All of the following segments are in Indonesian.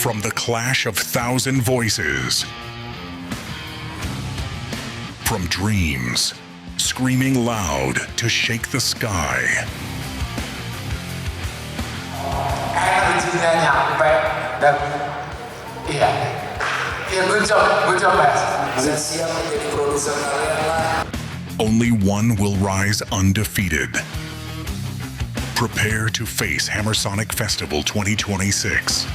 From the clash of thousand voices, from dreams screaming loud to shake the sky, energinya nyampe dan iya good job Mas. Saya siap menjadi produser kalian lah. only one will rise undefeated. Prepare to face Hammersonic Festival 2026.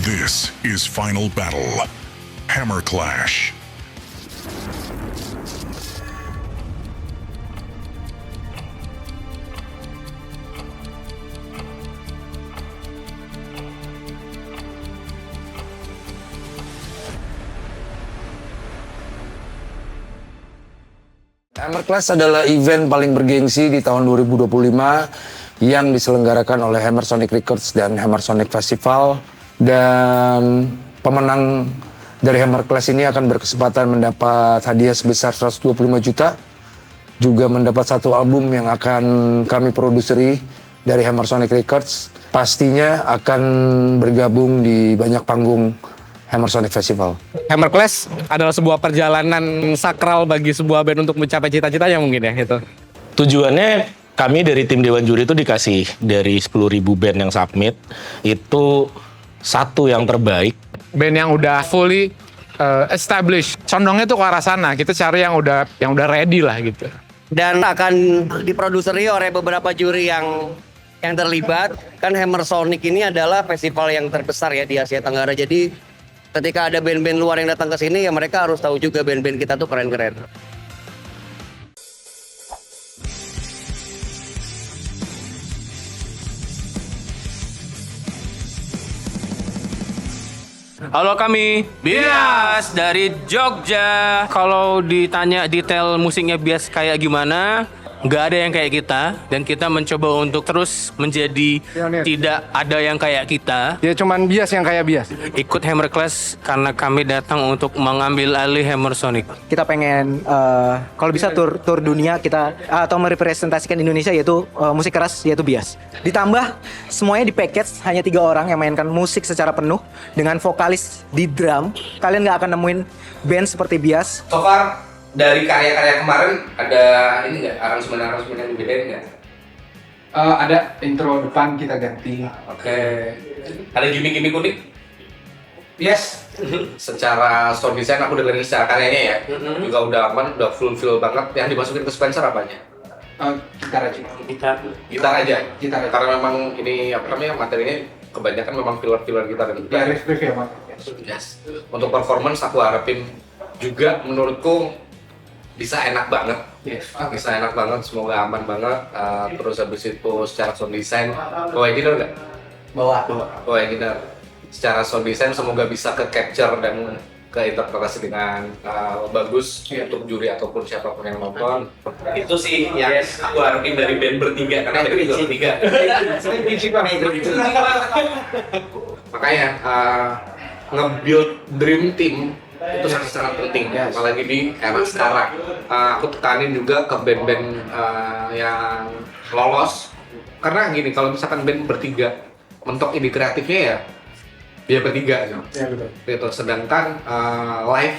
This is Final Battle, Hammer Clash. Hammer Clash adalah event paling bergengsi di tahun 2025 yang diselenggarakan oleh Hammersonic Records dan Hammersonic Festival. Dan pemenang dari Hammer Clash ini akan berkesempatan mendapat hadiah sebesar 125 juta. Juga mendapat satu album yang akan kami produseri dari Hammersonic Records. Pastinya akan bergabung di banyak panggung Hammersonic Festival. Hammer Clash adalah sebuah perjalanan sakral bagi sebuah band untuk mencapai cita-citanya mungkin ya itu. Tujuannya kami dari tim Dewan Juri itu dikasih dari 10.000 band yang submit, itu satu yang terbaik. Band yang udah fully established. Condongnya tuh ke arah sana. Kita cari yang udah ready lah gitu. Dan akan diproduseri oleh beberapa juri yang terlibat. Kan Hammersonic ini adalah festival yang terbesar ya di Asia Tenggara. Jadi ketika ada band-band luar yang datang ke sini ya mereka harus tahu juga band-band kita tuh keren-keren. Halo, kami Bias dari Jogja. Kalau ditanya detail musiknya Bias kayak gimana, nggak ada yang kayak kita. Dan kita mencoba untuk terus menjadi tidak ada yang kayak kita. Ya cuman Bias yang kayak Bias. Ikut Hammer Clash karena kami datang untuk mengambil alih Hammersonic. Kita pengen kalau bisa tur dunia kita atau merepresentasikan Indonesia yaitu musik keras yaitu Bias. Ditambah semuanya di package hanya 3 orang yang mainkan musik secara penuh dengan vokalis di drum. Kalian nggak akan nemuin band seperti Bias. So far dari karya-karya kemarin ada ini nggak aransemen yang dibedain nggak? Ada intro depan kita ganti. Oke. Ada gimmick-gimmick unik? Yes. Secara sound design aku dengerin secara karyanya ya, juga udah aman, udah full feel banget. Yang dimasukin ke Spencer apanya? Gitar aja. Gitar aja. Gitar aja. Karena memang ini apa namanya materinya kebanyakan memang filler gitar dan gitar. Riff ya Bang. Yes. Untuk performance aku harapin juga menurutku bisa enak banget. Yes. Bisa enak banget, semoga aman banget. Terus habis itu secara sound design, bawa engineer nggak? Bawa engineer. Secara sound design semoga bisa ke capture dan ke interpretasi dengan bagus untuk juri ataupun siapapun yang nonton. Itu sih yang aku harapin dari band bertiga, karena band juga bertiga. Makanya nge-build dream team itu sangat penting, apalagi di era sekarang. Aku tekanin juga ke band-band yang lolos, karena gini, kalau misalkan band bertiga mentok ide kreatifnya ya dia bertiga gitu. Sedangkan live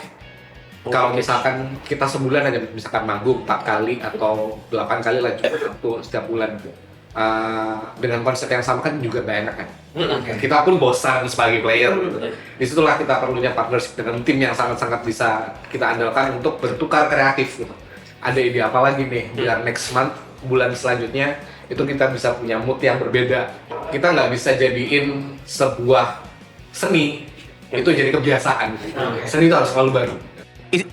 kalau misalkan kita sebulan aja misalkan manggung 4 kali atau 8 kali lah setiap bulan dengan konsep yang sama kan juga gak enak kan. Kita pun bosan sebagai player gitu. Disitulah kita perlunya partnership dengan tim yang sangat-sangat bisa kita andalkan untuk bertukar kreatif gitu. Ada ide apa lagi nih biar next month, bulan selanjutnya itu kita bisa punya mood yang berbeda. Kita nggak bisa jadiin sebuah seni itu jadi kebiasaan. Seni itu harus selalu baru.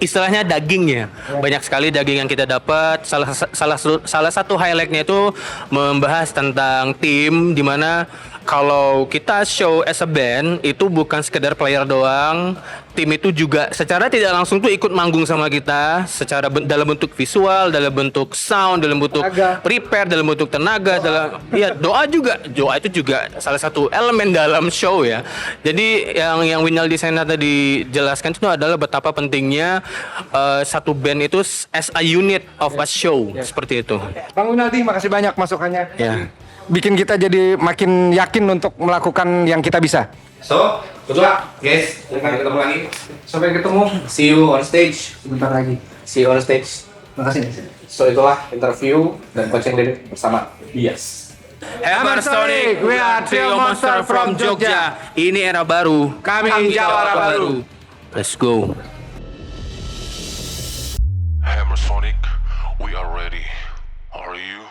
Istilahnya dagingnya banyak sekali daging yang kita dapat. Salah satu highlightnya itu membahas tentang tim, dimana kalau kita show as a band itu bukan sekedar player doang, tim itu juga secara tidak langsung tuh ikut manggung sama kita secara dalam bentuk visual, dalam bentuk sound, dalam bentuk prepare, dalam bentuk tenaga, doa juga. Doa itu juga salah satu elemen dalam show ya. Jadi yang Winal Designer tadi jelaskan itu adalah betapa pentingnya satu band itu as a unit of a show, seperti itu. Bang Winaldi, makasih banyak masukannya. Ya. bikin kita jadi makin yakin untuk melakukan yang kita bisa. So, good luck guys. Sampai ketemu lagi. Sampai ketemu. See you on stage. Sebentar lagi. See you on stage. Makasih. So itulah interview dan coaching Lirik bersama Bias. Hammer Sonic, we are Trio Monster from Jogja. Ini era baru. Kami Jawara baru. Let's go. Hammer Sonic, we are ready. Are you?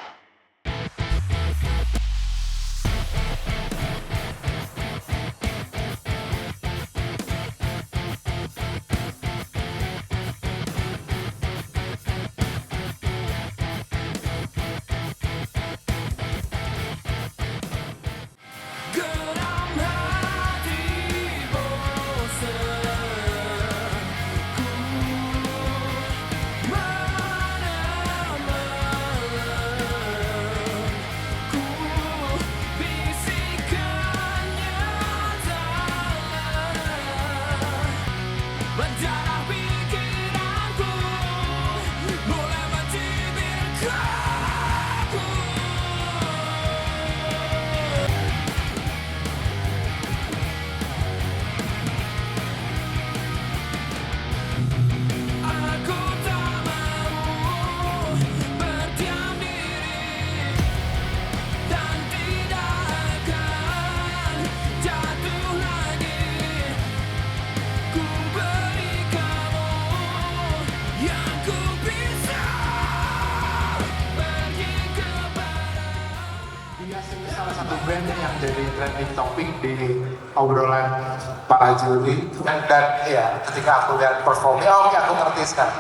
Band yang jadi trending topik di obrolan para juri dan ya ketika aku lihat performnya, oke aku ngerti sekarang.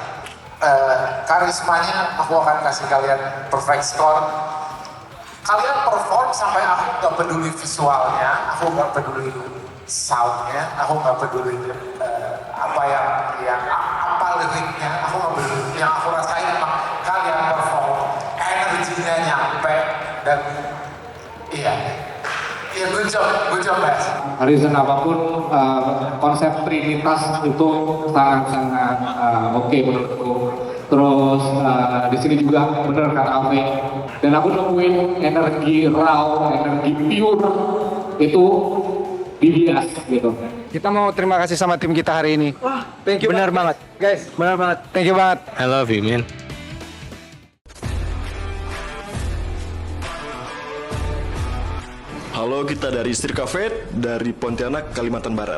Karismanya aku akan kasih kalian perfect score. Kalian perform sampai aku nggak peduli visualnya, aku nggak peduli soundnya, aku nggak peduli apa liriknya, aku nggak peduli. Yang aku rasain emang kalian perform, energinya nyampe dan iya, good job guys. Reason apapun, konsep Trinitas itu sangat-sangat oke menurutku. Terus di sini juga bener kan Alve. Dan aku nemuin energi raw, energi pure itu di Bias gitu. Kita mau terima kasih sama tim kita hari ini. Wah, thank you. Benar banget, guys. Benar banget. Thank you banget. I love you, man. Halo, kita dari Sirka Fate dari Pontianak, Kalimantan Barat.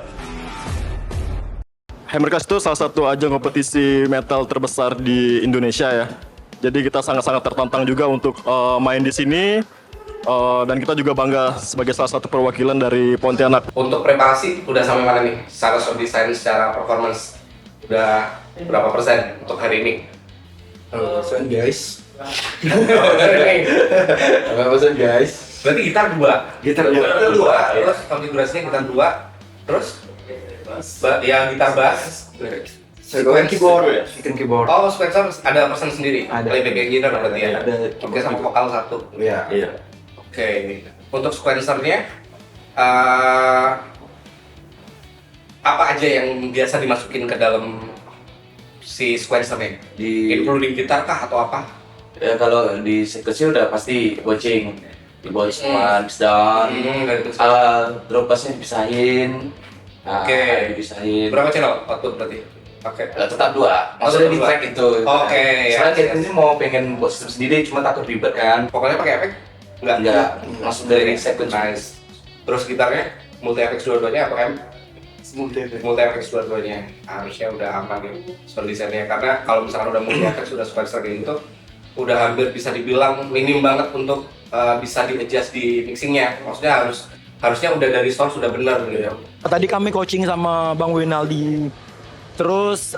Hammercast itu salah satu ajang kompetisi metal terbesar di Indonesia ya. Jadi kita sangat-sangat tertantang juga untuk main di sini. Dan kita juga bangga sebagai salah satu perwakilan dari Pontianak. Untuk preparasi udah sampai mana nih? Secara sound design, secara performance udah berapa persen untuk hari ini? Guys. Berapa persen guys? Berarti gitar dua. Terus konfigurasinya gitar dua. Terus yang gitar bass. Keyboard. Oh, sequencer ada persen sendiri. Ada. Playback engineer berarti ya. Ada. Oke, sama vokal satu. Iya. Oke. Untuk sequencernya apa aja yang biasa dimasukin ke dalam si sequencernya? Including gitar kah atau apa? Ya kalau di sequence udah pasti bocing. Dibawa semua down, drop bassnya dipisahin. Oke. Dipisahin. Berapa channel output berarti? Oke. Tetap dua. Maksudnya di track itu. Oke. Soalnya kita ini mau pengen buat sistem sendiri, cuma takut ribet kan. Pokoknya pakai efek? Enggak. Langsung dari sequence. Nice. Terus gitarnya multi effects dua-duanya atau M? Multi effects dua-duanya. Harusnya udah aman nih sound design-nya, karena kalau misalkan udah multi effects sudah sequencer kayak gitu, udah hampir bisa dibilang minim banget untuk bisa di-adjust di mixingnya. Maksudnya harusnya udah dari sound sudah benar gitu. Tadi kami coaching sama Bang Winaldi. Terus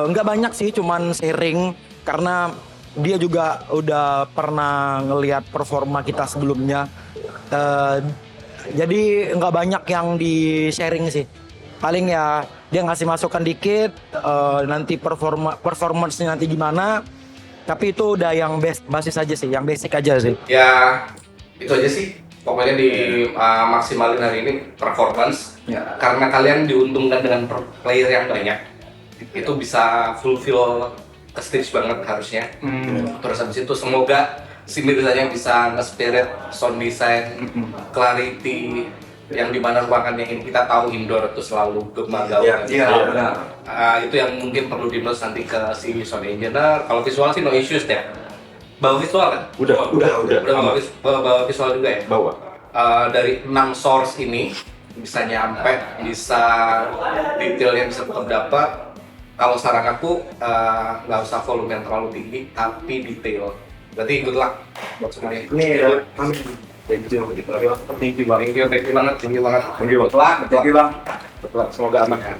nggak banyak sih, cuman sharing karena dia juga udah pernah ngelihat performa kita sebelumnya. Jadi nggak banyak yang di sharing sih. Paling ya dia ngasih masukan dikit, nanti performance-nya nanti gimana. Tapi itu udah yang basis aja sih, yang basic aja sih. Ya itu aja sih. Pokoknya di maksimalin hari ini performance. Ya. Karena kalian diuntungkan dengan player yang banyak. Itu bisa fulfill ke stage banget harusnya. Terus habis itu semoga sendiri saja yang bisa nge-spirit sound design, clarity, yang dimana ruangan yang kita tahu indoor itu selalu gema-gaul. benar. Itu yang mungkin perlu di-plus nanti ke si sound engineer. Kalau visual sih no issues deh. Bawa visual kan? Udah. Bawa visual juga ya? Bawa. Dari 6 source ini bisa nyampe, bisa detailnya bisa tetap dapat. Kalau saran aku nggak usah volume yang terlalu tinggi, tapi detail. Berarti good luck buat semuanya. Thank you banget. Betul bang. Semoga aman ya.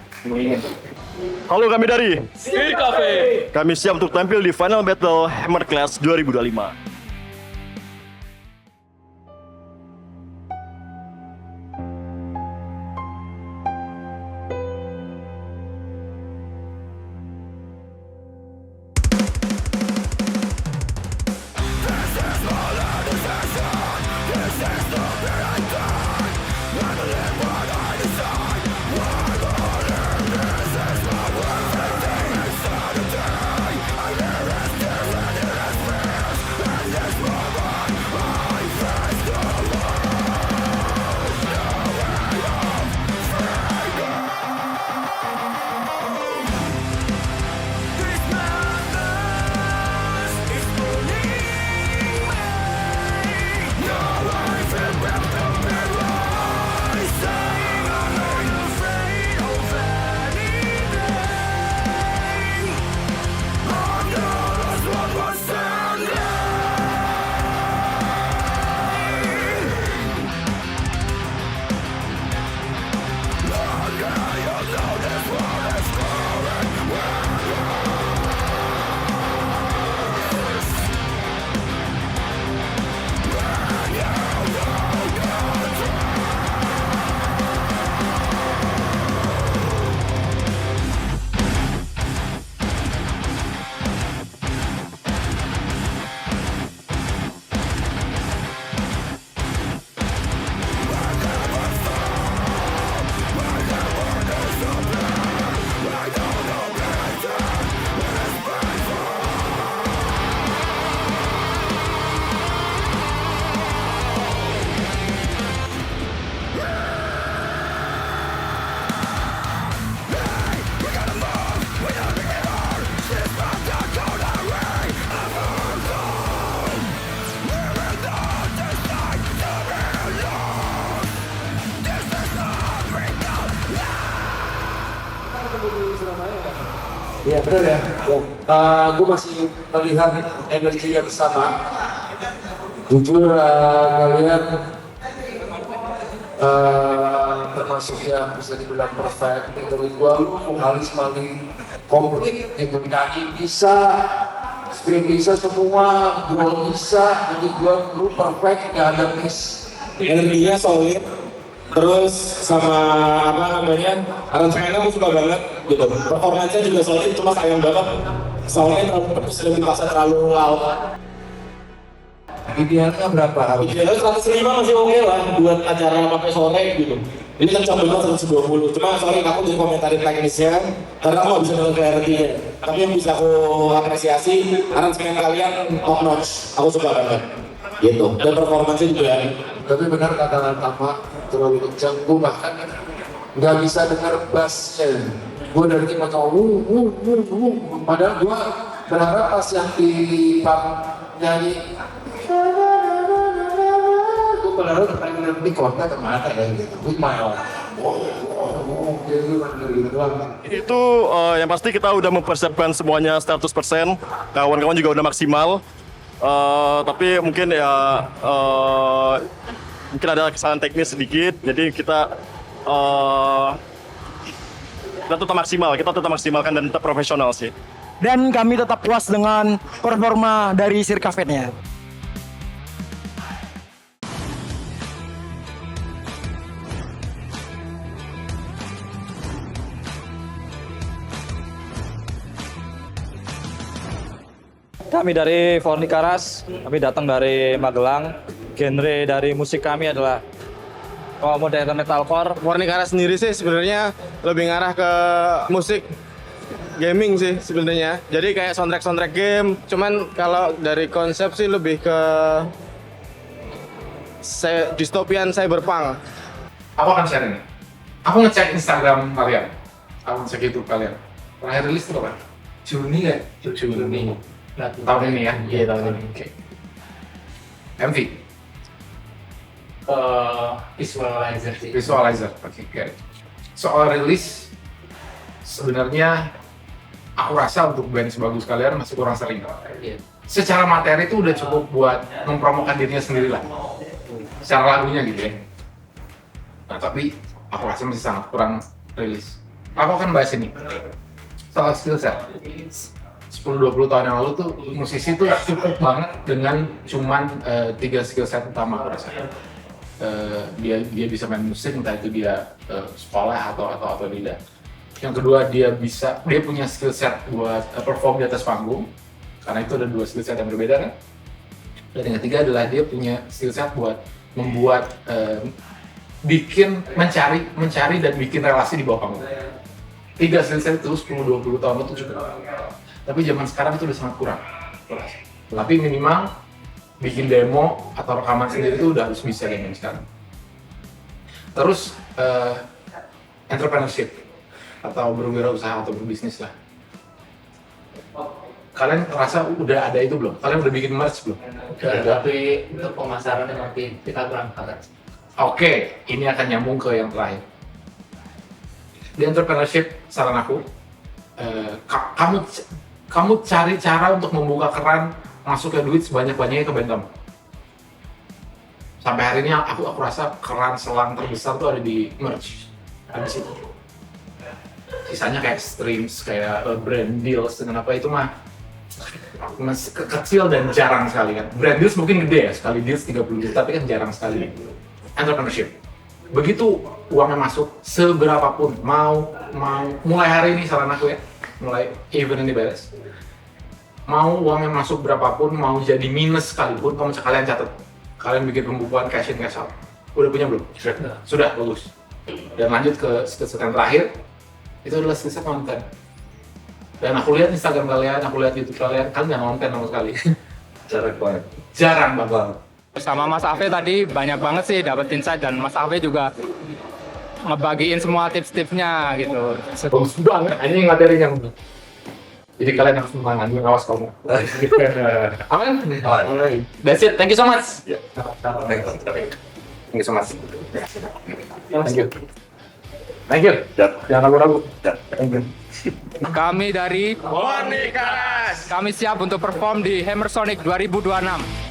Halo, kami dari Speed Cafe. Kami siap untuk tampil di Final Battle Hammer Clash 2025. Iya benar ya. Gue masih melihat energi yang sama. Jujur kalian termasuk yang bisa dibilang perfect. Menurut gue Alis paling komplit. Yang nyanyi bisa, screen bisa semua, duel bisa. Jadi gue lu perfect, nggak ada miss. Energinya solid. Terus sama apa namanya, aransemennya aku suka banget gitu. Performanya juga solid, cuma sayang banget soalnya terlalu pedes dan dipaksa terlalu loud. Idealnya berapa? Idealnya 105 masih oke lah buat acara pakai sore gitu. Ini kan coba 120, cuma sorry aku jadi komentarin teknisnya karena aku nggak bisa dengar clarity-nya. Tapi yang bisa aku apresiasi, aransemen kalian top notch, aku suka banget gitu. Dan performanya juga. Tapi benar kata Tama, terlalu kencang. Gue bahkan nggak bisa dengar bassnya. Gue dari tim atau padahal gue berharap pas yang di pub nyanyi, gue berharap pengen di kota kemana ya gitu. Gue main. Itu yang pasti kita udah mempersiapkan semuanya 100%. Kawan-kawan juga udah maksimal. Tapi mungkin ya mungkin ada kesalahan teknis sedikit, jadi kita tetap maksimal, kita tetap maksimalkan dan tetap profesional sih. Dan kami tetap puas dengan performa dari Sirkafetnya. Kami dari Fornikaras, kami datang dari Magelang. Genre dari musik kami adalah modern metalcore. Fornikaras sendiri sih sebenarnya lebih ngarah ke musik gaming sih sebenarnya. Jadi kayak soundtrack game. Cuman kalau dari konsep sih lebih ke dystopian cyberpunk. Aku akan share ini. Aku ngecek Instagram kalian. Aku ngecek YouTube kalian. Terakhir rilis itu kapan? Juni kan? Juni. Tahun ini ya? Iya, tahun ini. Oke. MV? Visualizer sih. Visualizer, oke. Soal rilis, sebenarnya aku rasa untuk band sebagus kalian masih kurang sering. Iya. Secara materi itu udah cukup buat mempromokan dirinya sendiri lah. Secara lagunya gitu ya. Nah tapi aku rasa masih sangat kurang rilis. Aku akan bahas ini soal skill set. 10-20 tahun yang lalu tuh musisi tuh cukup banget dengan cuman 3 skill set utama aku rasa. Dia bisa main musik, entah itu dia sekolah atau tidak. Yang kedua dia punya skill set buat perform di atas panggung, karena itu ada 2 skill set yang berbeda kan. Dan yang ketiga adalah dia punya skill set buat membuat mencari dan bikin relasi di bawah panggung. 3 skill set itu 10-20 tahun itu cukup. Tapi zaman sekarang itu udah sangat kurang. Tapi minimal bikin demo atau rekaman sendiri itu udah harus bisa zaman sekarang. Terus entrepreneurship atau berwirausaha atau berbisnis lah. Kalian merasa udah ada itu belum? Kalian udah bikin merch belum? Udah, tapi untuk pemasaran nanti kita kurang banget. Oke, ini akan nyambung ke yang terakhir. Di entrepreneurship, saran aku, kamu cari cara untuk membuka keran masuknya duit sebanyak-banyaknya ke band kamu. Sampai hari ini aku rasa keran selang terbesar tuh ada di merch, ada di situ. Sisanya kayak streams, kayak brand deals dengan apa itu mah masih kecil dan jarang sekali kan. Brand deals mungkin gede ya, sekali deals 30 juta, tapi kan jarang sekali. Entrepreneurship, begitu uangnya masuk seberapapun, mau mulai hari ini saran aku ya, mulai event ini beres, mau uangnya masuk berapapun, mau jadi minus sekalipun, kalian catat, kalian bikin pembukuan cash in cash out. Udah punya belum? Sudah, bagus. Dan lanjut ke skill set yang terakhir, itu adalah skill set konten. Dan aku lihat Instagram kalian, aku lihat YouTube kalian nggak konten sama sekali. Jarang banget. Sama Mas Ave tadi banyak banget sih dapat insight, dan Mas Ave juga ngebagiin semua tips-tipsnya gitu. Bagus banget, ini materinya. Jadi kalian harus semangat, ngawas kamu. Aman? That's it, thank you so much. Thank you so much. Thank you. Thank you. Jangan ragu-ragu. Thank you. Kami dari Fornikaras. Kami siap untuk perform di Hammer Sonic 2026.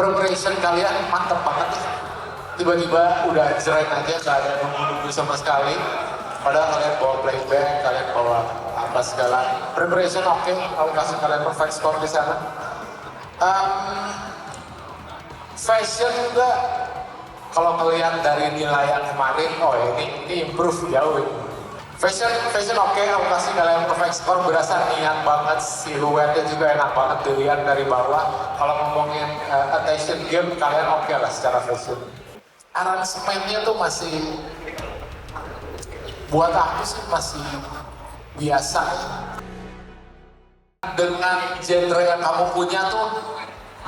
Preparation kalian mantap banget. Tiba-tiba udah jeret aja, gak ada nunggu-nunggu sama sekali. Padahal kalian bawa playback, kalian bawa apa segala. Preparation oke, aku kasih kalian perfect score di sana. Fashion juga, kalau ngelihat dari nilai yang kemarin, oh ini improve jauh. Fashion oke, aku kasih kalian perfect score, berasa niat banget, siluetnya juga enak banget dilihat dari bawah. Kalau ngomongin attention game, kalian oke lah secara fashion. Aransemennya tuh masih, buat aku sih masih biasa. Dengan genre yang kamu punya tuh,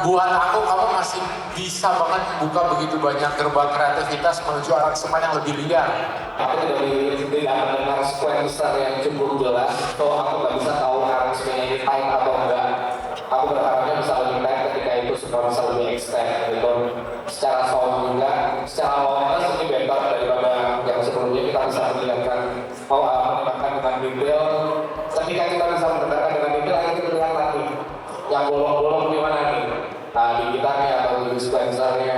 buat aku kamu masih bisa banget buka begitu banyak gerbang kreativitas menuju aransemen yang lebih liar. Aku tidak mendengar sequencer yang cukup jelas, so aku nggak bisa tahu aransemennya ini tight atau enggak. Aku berharapnya bisa lebih tight ketika itu semua bisa lebih extend gitu. Secara sound juga, secara loudness ini better daripada yang sebelumnya. Kita bisa melihatkan mendengarkan dengan detail. Ketika kita bisa mendengarkan dengan detail, akhirnya kita lihat lagi yang bolong-bolong di mana nih. Nah, di gitarnya atau di sequencernya.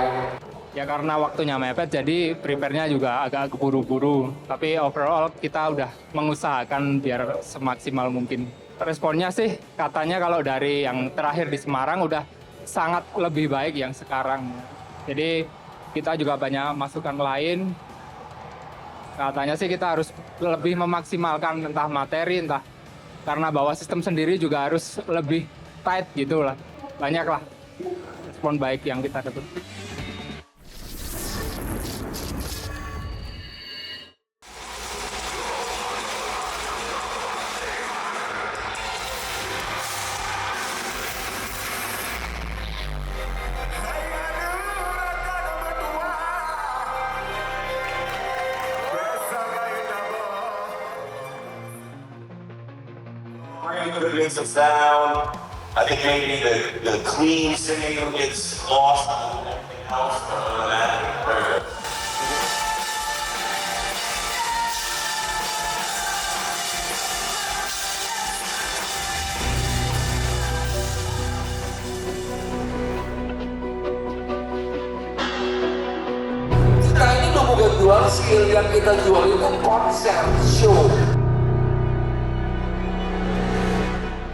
Ya karena waktunya mepet jadi prepare-nya juga agak keburu-buru. Tapi overall kita udah mengusahakan biar semaksimal mungkin. Responnya sih katanya kalau dari yang terakhir di Semarang udah sangat lebih baik yang sekarang. Jadi kita juga banyak masukan lain. Katanya sih kita harus lebih memaksimalkan entah materi, entah karena bawa sistem sendiri juga harus lebih tight gitu lah. Banyak lah respon baik yang kita dapat. Could have been some sound. I think maybe the clean singing gets lost and everything else. Kita ini mau jual skill yang kita jual itu konser show.